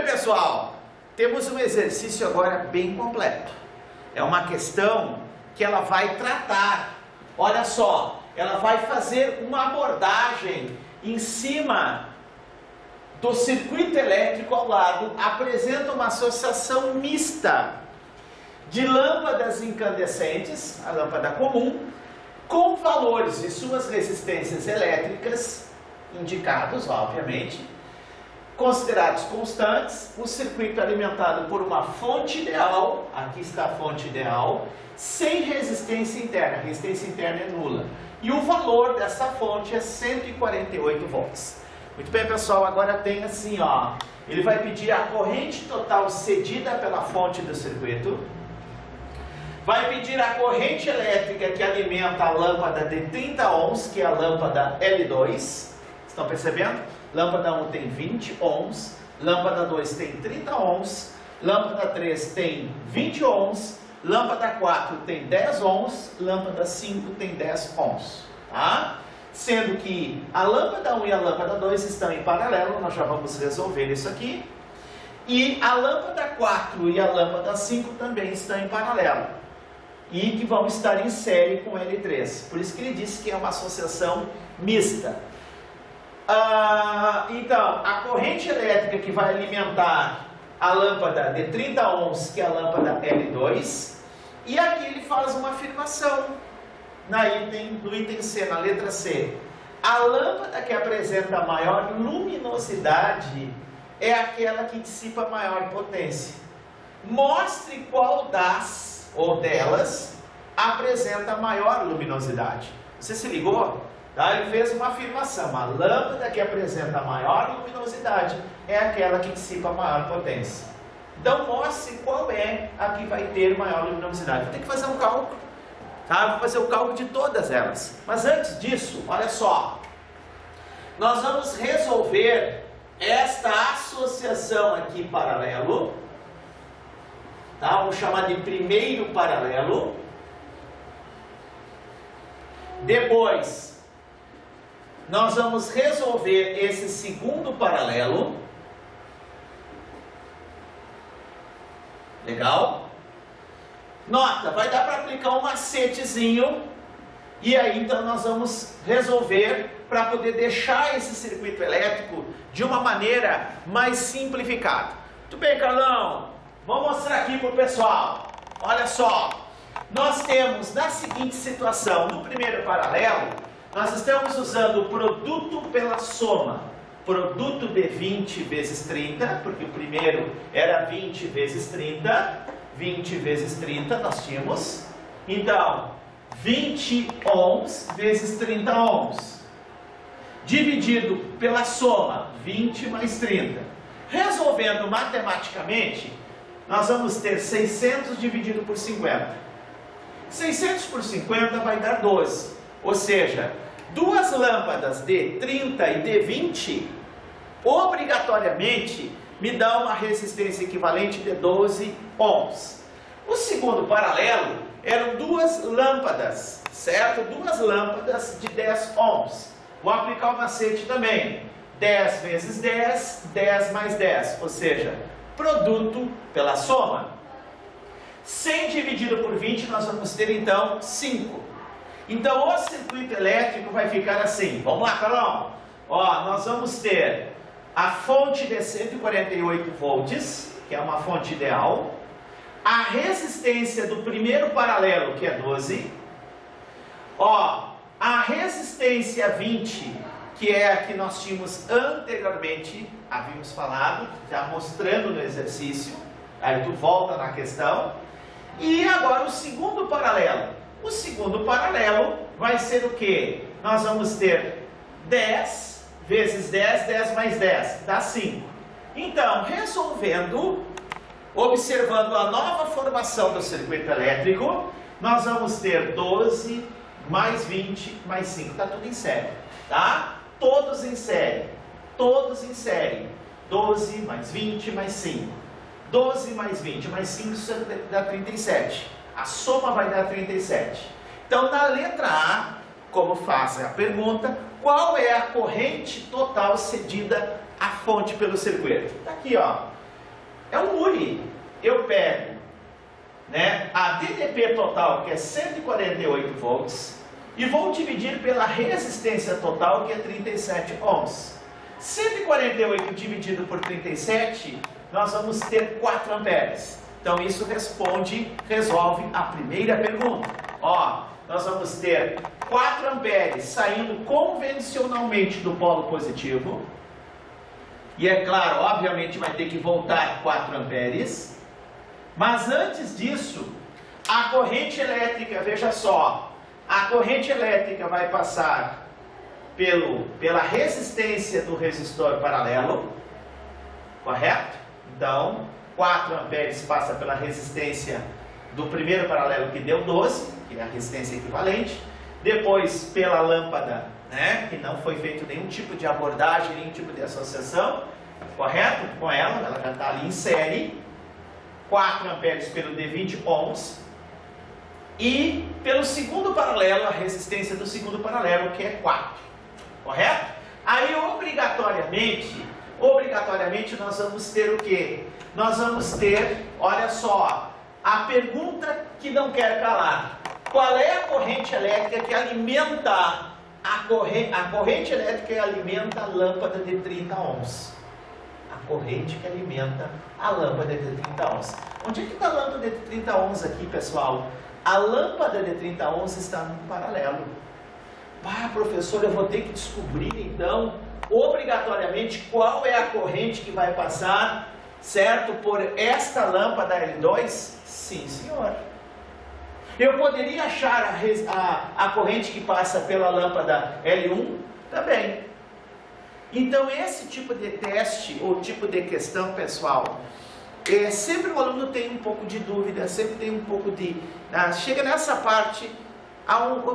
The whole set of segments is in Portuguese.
pessoal, temos um exercício agora bem completo. É uma questão que ela vai tratar, olha só, ela vai fazer uma abordagem em cima do circuito elétrico ao lado, apresenta uma associação mista de lâmpadas incandescentes, a lâmpada comum, com valores de suas resistências elétricas, indicados, obviamente, considerados constantes, o circuito alimentado por uma fonte ideal, aqui está a fonte ideal, sem resistência interna, a resistência interna é nula. E o valor dessa fonte é 148 volts. Muito bem, pessoal, agora tem assim, ó, ele vai pedir a corrente total cedida pela fonte do circuito, vai pedir a corrente elétrica que alimenta a lâmpada de 30 ohms, que é a lâmpada L2, estão percebendo? Lâmpada 1 tem 20 ohms, lâmpada 2 tem 30 ohms, lâmpada 3 tem 20 ohms, lâmpada 4 tem 10 ohms, lâmpada 5 tem 10 ohms, tá? Sendo que a lâmpada 1 e a lâmpada 2 estão em paralelo, nós já vamos resolver isso aqui, e a lâmpada 4 e a lâmpada 5 também estão em paralelo, e que vão estar em série com L3, por isso que ele disse que é uma associação mista. Então, a corrente elétrica que vai alimentar a lâmpada de 30 ohms, que é a lâmpada L2, e aqui ele faz uma afirmação no item C, na letra C. A lâmpada que apresenta maior luminosidade é aquela que dissipa maior potência. Mostre qual das ou delas apresenta maior luminosidade. Você se ligou? Tá? Ele fez uma afirmação, a lâmpada que apresenta maior luminosidade é aquela que dissipa maior potência. Então mostre qual é a que vai ter maior luminosidade. Vou ter que fazer um cálculo, tá? Vou fazer o cálculo de todas elas. Mas antes disso, olha só, nós vamos resolver esta associação aqui paralelo, tá? Vamos chamar de primeiro paralelo. Depois nós vamos resolver esse segundo paralelo. Legal? Nota, vai dar para aplicar um macetezinho. E aí então nós vamos resolver para poder deixar esse circuito elétrico de uma maneira mais simplificada. Muito bem, Carlão. Vamos mostrar aqui para o pessoal. Olha só. Nós temos na seguinte situação, no primeiro paralelo, nós estamos usando o produto pela soma, produto de 20 vezes 30, porque o primeiro era 20 vezes 30, 20 vezes 30 nós tínhamos, então 20 ohms vezes 30 ohms, dividido pela soma, 20 mais 30. Resolvendo matematicamente, nós vamos ter 600 dividido por 50. 600 por 50 vai dar 12, ou seja, duas lâmpadas de 30 e de 20, obrigatoriamente, me dá uma resistência equivalente de 12 ohms. O segundo paralelo eram duas lâmpadas, certo? Duas lâmpadas de 10 ohms. Vou aplicar o macete também. 10 vezes 10, 10 mais 10, ou seja, produto pela soma. 100 dividido por 20, nós vamos ter então 5. Então o circuito elétrico vai ficar assim. Vamos lá, Carlão. Ó, nós vamos ter a fonte de 148 volts, que é uma fonte ideal. A resistência do primeiro paralelo, que é 12. Ó, a resistência 20, que é a que nós tínhamos anteriormente, havíamos falado, já mostrando no exercício. Aí tu volta na questão. E agora o segundo paralelo. O segundo paralelo vai ser o quê? Nós vamos ter 10 vezes 10, 10 mais 10, dá 5. Então, resolvendo, observando a nova formação do circuito elétrico, nós vamos ter 12 mais 20 mais 5, está tudo em série, tá? Todos em série, todos em série. 12 mais 20 mais 5. 12 mais 20 mais 5 dá 37. A soma vai dar 37. Então, na letra A, como faz a pergunta, qual é a corrente total cedida à fonte pelo circuito? Está aqui, ó. é um URI. Eu pego, né, a DDP total, que é 148 volts, e vou dividir pela resistência total, que é 37 ohms. 148 dividido por 37, nós vamos ter 4 amperes. Então isso resolve a primeira pergunta. Ó, nós vamos ter 4 amperes saindo convencionalmente do polo positivo. E é claro, obviamente vai ter que voltar 4 amperes. Mas antes disso, a corrente elétrica, veja só, a corrente elétrica vai passar pela resistência do resistor paralelo, correto? Então, 4 amperes passa pela resistência do primeiro paralelo, que deu 12, que é a resistência equivalente. Depois, pela lâmpada, né, que não foi feito nenhum tipo de abordagem, nenhum tipo de associação, correto? Com ela já está ali em série. 4 amperes pelo D20 ohms. E pelo segundo paralelo, a resistência do segundo paralelo, que é 4. Correto? Aí, obrigatoriamente, nós vamos ter o quê? Nós vamos ter, olha só, a pergunta que não quer calar. Qual é a corrente elétrica que alimenta a corrente elétrica que alimenta a lâmpada de 30 ohms? A corrente que alimenta a lâmpada de 30 ohms. Onde é que está a lâmpada de 30 ohms aqui, pessoal? A lâmpada de 30 ohms está no paralelo. Ah, professor, eu vou ter que descobrir, então, obrigatoriamente, qual é a corrente que vai passar, certo, por esta lâmpada L2? Sim, senhor. Eu poderia achar a corrente que passa pela lâmpada L1? Também. Então, esse tipo de teste, ou tipo de questão, pessoal, sempre o aluno tem um pouco de dúvida, sempre tem um pouco de... chega nessa parte,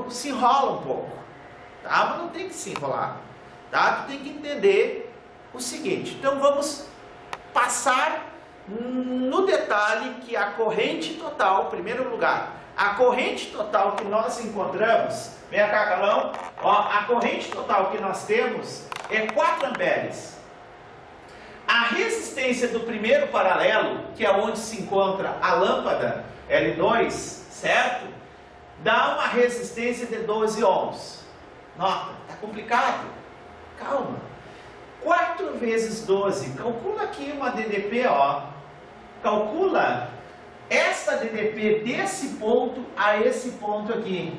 se enrola um pouco, tá? Mas não tem que se enrolar, tá? Tu tem que entender o seguinte. Então, vamos passar no detalhe que a corrente total, em primeiro lugar, a corrente total que nós encontramos, vem cá, Carlão, ó, a corrente total que nós temos é 4 amperes. A resistência do primeiro paralelo, que é onde se encontra a lâmpada L2, certo? Dá uma resistência de 12 ohms. Nota, tá complicado? Calma. 4 vezes 12, calcula aqui uma DDP, ó. Calcula esta DDP desse ponto a esse ponto aqui,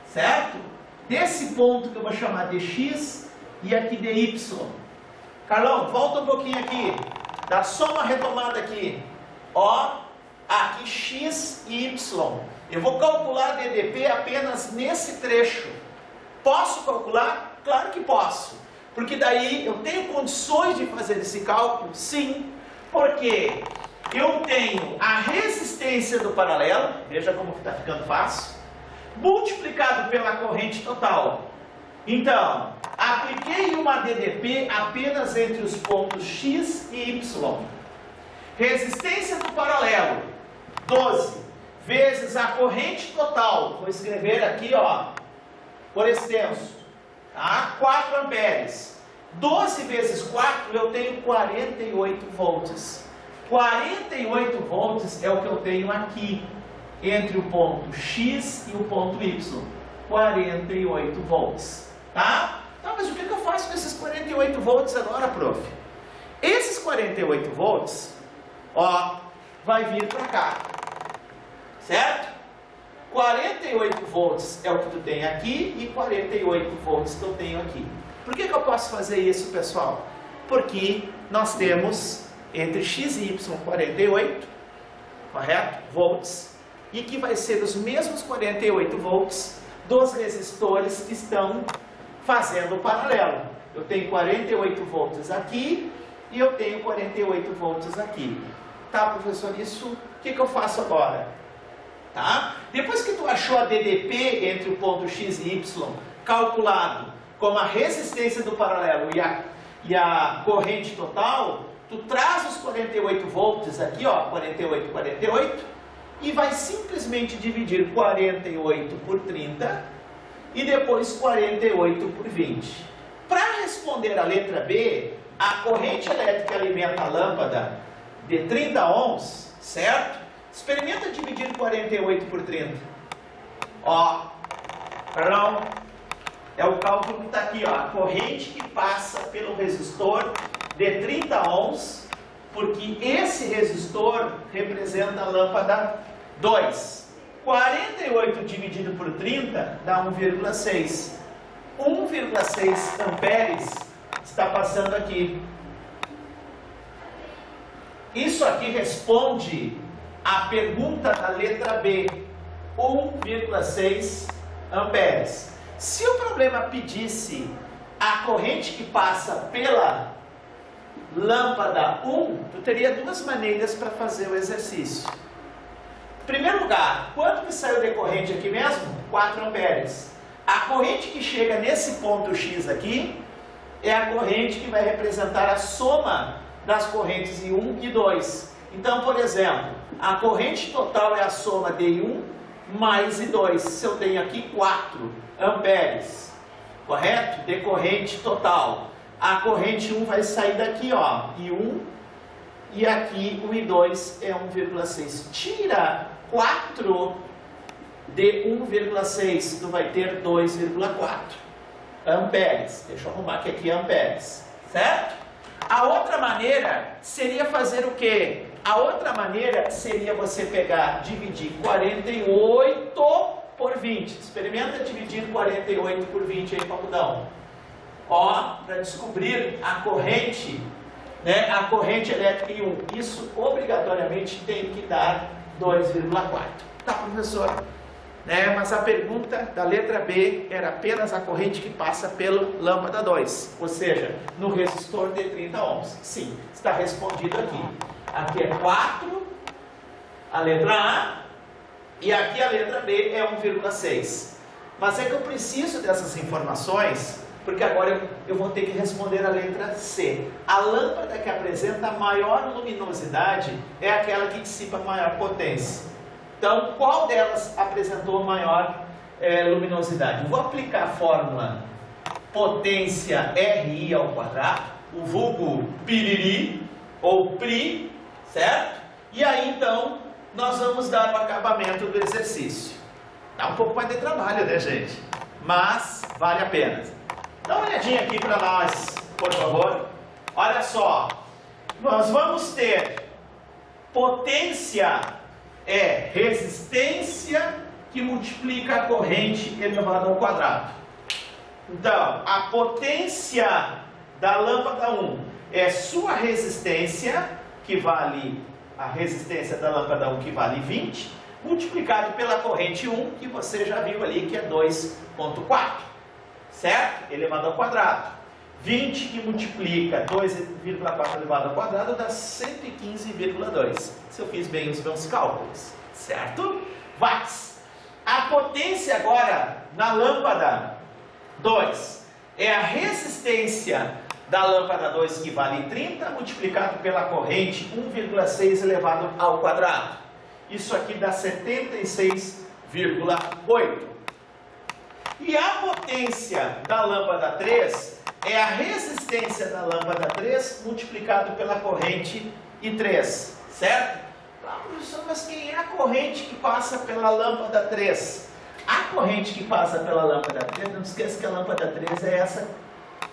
certo? Desse ponto que eu vou chamar de X e aqui de Y. Carlão, volta um pouquinho aqui, dá só uma retomada aqui. Ó, aqui X e Y. Eu vou calcular a DDP apenas nesse trecho. Posso calcular? Claro que posso. Porque daí eu tenho condições de fazer esse cálculo? Sim. Porque eu tenho a resistência do paralelo, veja como está ficando fácil, multiplicado pela corrente total. Então, apliquei uma DDP apenas entre os pontos X e Y. Resistência do paralelo, 12, vezes a corrente total, vou escrever aqui, ó, por extenso, tá? 4 amperes. 12 vezes 4, eu tenho 48 volts. 48 volts é o que eu tenho aqui, entre o ponto X e o ponto Y. 48 volts, tá? Tá, mas o que eu faço com esses 48 volts agora, prof? Esses 48 volts, ó, vai vir para cá, certo? 48 volts é o que tu tem aqui e 48 volts que eu tenho aqui. Por que eu posso fazer isso, pessoal? Porque nós temos entre X e Y 48, correto? Volts, e que vai ser os mesmos 48 volts dos resistores que estão fazendo o paralelo. Eu tenho 48 volts aqui e eu tenho 48 volts aqui. Tá, professor, isso, o que eu faço agora? Tá? Depois que tu achou a DDP entre o ponto X e Y, calculado como a resistência do paralelo e a corrente total, tu traz os 48 volts aqui, ó, 48, 48, e vai simplesmente dividir 48 por 30 e depois 48 por 20. Para responder a letra B, a corrente elétrica que alimenta a lâmpada de 30 ohms, certo? Experimenta dividir 48 por 30. Ó, perdão, é o cálculo que está aqui, ó. A corrente que passa pelo resistor de 30 ohms, porque esse resistor representa a lâmpada 2. 48 dividido por 30 dá 1,6. 1,6 amperes está passando aqui. Isso aqui responde à pergunta da letra B. 1,6 amperes. Se o problema pedisse a corrente que passa pela lâmpada 1, tu teria duas maneiras para fazer o exercício. Em primeiro lugar, quanto que saiu de corrente aqui mesmo? 4 amperes. A corrente que chega nesse ponto X aqui é a corrente que vai representar a soma das correntes I1 e 2. Então, por exemplo, a corrente total é a soma de I1 mais I2. Se eu tenho aqui 4 amperes, correto? De corrente total. A corrente 1 vai sair daqui, ó, I1, e aqui o I2 é 1,6. Tira 4 de 1,6, tu vai ter 2,4 amperes. Deixa eu arrumar que aqui é amperes, certo? A outra maneira seria fazer o quê? A outra maneira seria você pegar, dividir 48 por 20. Experimenta dividir 48 por 20 aí, Pacudão. Ó, para descobrir a corrente, né, a corrente elétrica I1. Isso obrigatoriamente tem que dar 2,4. Tá, professor? Né, mas a pergunta da letra B era apenas a corrente que passa pela lâmpada 2, ou seja, no resistor de 30 ohms. Sim, está respondido aqui. Aqui é 4, a letra A, e aqui a letra B é 1,6. Mas é que eu preciso dessas informações, porque agora eu vou ter que responder a letra C. A lâmpada que apresenta maior luminosidade é aquela que dissipa maior potência. Então, qual delas apresentou maior luminosidade? Eu vou aplicar a fórmula potência RI ao quadrado, o vulgo piriri, ou pri, certo? E aí, então, nós vamos dar o acabamento do exercício. Dá um pouco mais de trabalho, né, gente? Mas vale a pena. Dá uma olhadinha aqui para nós, por favor. Olha só, nós vamos ter potência é resistência que multiplica a corrente elevado ao quadrado. Então, a potência da lâmpada 1 é sua resistência, que vale, a resistência da lâmpada 1 que vale 20, multiplicado pela corrente 1, que você já viu ali, que é 2,4, certo? Elevado ao quadrado. 20 que multiplica 2,4 elevado ao quadrado dá 115,2. Se eu fiz bem os meus cálculos, certo? Watts. A potência agora na lâmpada 2 é a resistência da lâmpada 2, que vale 30, multiplicado pela corrente 1,6 elevado ao quadrado. Isso aqui dá 76,8. E a potência da lâmpada 3 é a resistência da lâmpada 3 multiplicado pela corrente I3, certo? Ah, professor, mas quem é a corrente que passa pela lâmpada 3? A corrente que passa pela lâmpada 3, não esqueça que a lâmpada 3 é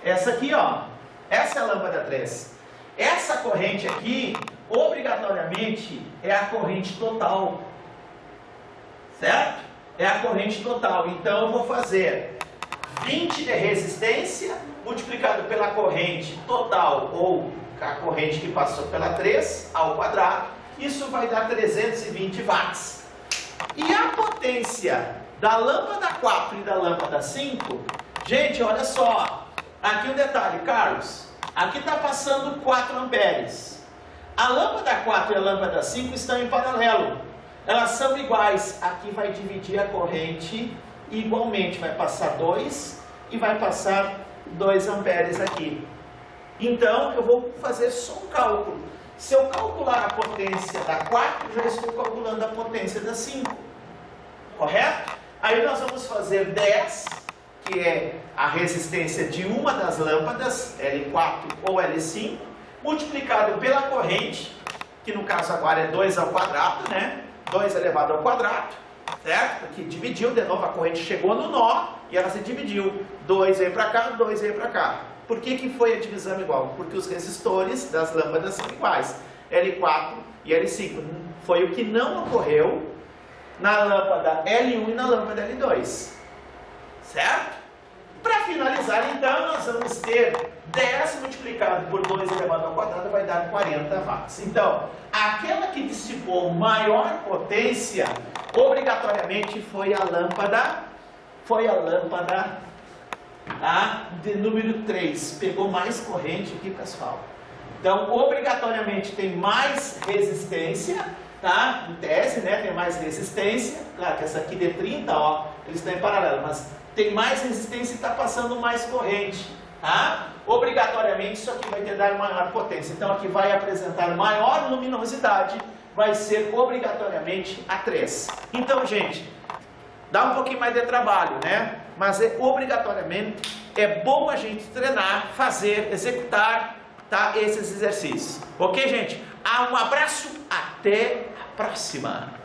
essa aqui, ó. Essa é a lâmpada 3. Essa corrente aqui, obrigatoriamente, é a corrente total, certo? É a corrente total. Então, eu vou fazer 20 de resistência multiplicado pela corrente total, ou a corrente que passou pela 3 ao quadrado, isso vai dar 320 watts. E a potência da lâmpada 4 e da lâmpada 5, gente, olha só, aqui um detalhe, Carlos, aqui está passando 4 amperes. A lâmpada 4 e a lâmpada 5 estão em paralelo, elas são iguais, aqui vai dividir a corrente igualmente, vai passar 2 e vai passar 2 amperes aqui. Então, eu vou fazer só um cálculo. Se eu calcular a potência da 4, já estou calculando a potência da 5. Correto? Aí nós vamos fazer 10, que é a resistência de uma das lâmpadas, L4 ou L5, multiplicado pela corrente, que no caso agora é 2 ao quadrado, né? 2 elevado ao quadrado, certo? Porque dividiu, de novo a corrente chegou no nó e ela se dividiu. 2 veio para cá, 2 veio para cá. Por que foi a divisão igual? Porque os resistores das lâmpadas são iguais. L4 e L5. Foi o que não ocorreu na lâmpada L1 e na lâmpada L2. Certo? Para finalizar, então, nós vamos ter 10 multiplicado por 2 elevado ao quadrado vai dar 40 watts. Então, aquela que dissipou maior potência, obrigatoriamente foi a lâmpada de número 3. Pegou mais corrente aqui, pessoal. Então, obrigatoriamente tem mais resistência, tá? Em tese, né? Tem mais resistência. Claro que essa aqui de 30, ó, eles estão em paralelo, mas tem mais resistência e está passando mais corrente, tá? Obrigatoriamente isso aqui vai ter dar maior potência. Então aqui vai apresentar maior luminosidade, vai ser obrigatoriamente a 3. Então, gente, dá um pouquinho mais de trabalho, né? Mas obrigatoriamente é bom a gente treinar, fazer, executar, tá? Esses exercícios. Ok, gente? Um abraço, até a próxima!